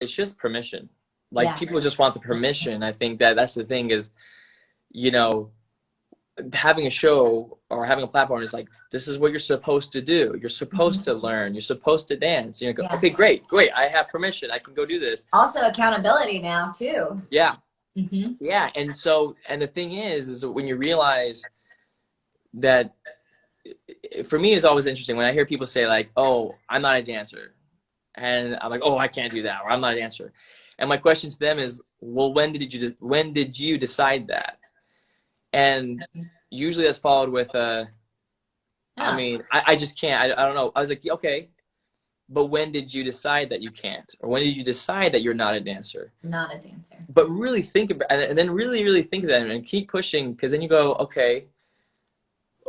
it's just permission. Like, Yeah. people just want the permission. I think that's the thing is, you know, having a show or having a platform is like, this is what you're supposed to do. You're supposed to learn. You're supposed to dance. You know, Yeah. okay, great. I have permission. I can go do this. Also accountability now too. Yeah. Mm-hmm. Yeah. And so, and the thing is when you realize that, for me, it's always interesting when I hear people say like, oh, I'm not a dancer. And I'm like, oh, I can't do that. Or I'm not a dancer. And my question to them is, well, when did you decide that? And usually that's followed with I mean, I just can't. I don't know. I was like, okay, but when did you decide that you can't? Or when did you decide that you're not a dancer? Not a dancer. But really think about it, and then really, really think of that and keep pushing, because then you go, okay,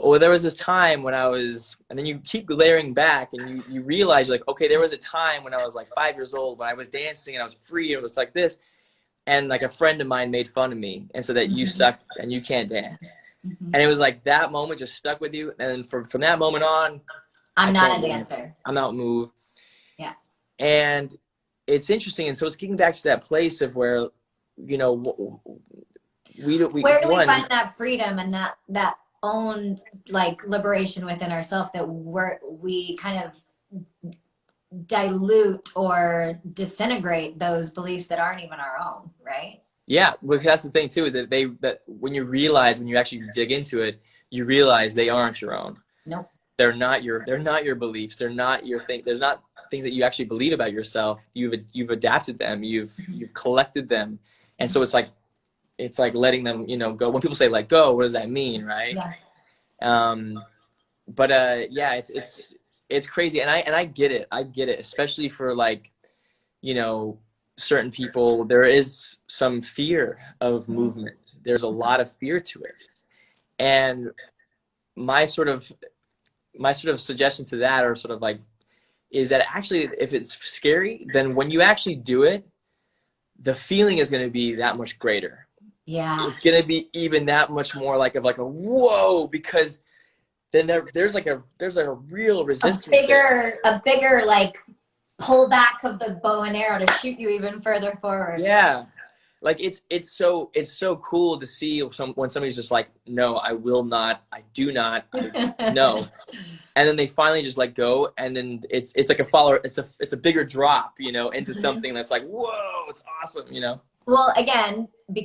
well, there was this time when I was, and then you keep layering back and you realize, like, okay, there was a time when I was like 5 years old when I was dancing and I was free and it was like this. And like a friend of mine made fun of me and said that you suck and you can't dance. And it was like that moment just stuck with you. And then from that moment on, I'm not a dancer. I'm not moved. Yeah. And it's interesting. And so it's getting back to that place of where, you know, where do we find that freedom and that own like liberation within ourselves that we kind of dilute or disintegrate those beliefs that aren't even our own, right? Yeah, well, that's the thing too, that when you actually dig into it, you realize they aren't your own. Nope. They're not your beliefs. They're not your thing. There's not things that you actually believe about yourself. You've adapted them. You've collected them. And so it's like letting them, you know, go. When people say let go, what does that mean, right? Yeah. Yeah, it's crazy, and I get it. I get it, especially for, like, you know, certain people. There is some fear of movement. There's a lot of fear to it, and my sort of suggestion to that, or sort of like, is that actually, if it's scary, then when you actually do it, the feeling is going to be that much greater. Yeah. It's going to be even that much more like a whoa, because then there's a real resistance. A bigger like pull back of the bow and arrow to shoot you even further forward. Yeah. Like it's so cool to see when somebody's just like, no, I will not, I do not, no. And then they finally just let go, and then it's like it's a bigger drop, you know, into something that's like, whoa, it's awesome, you know. Well, again, because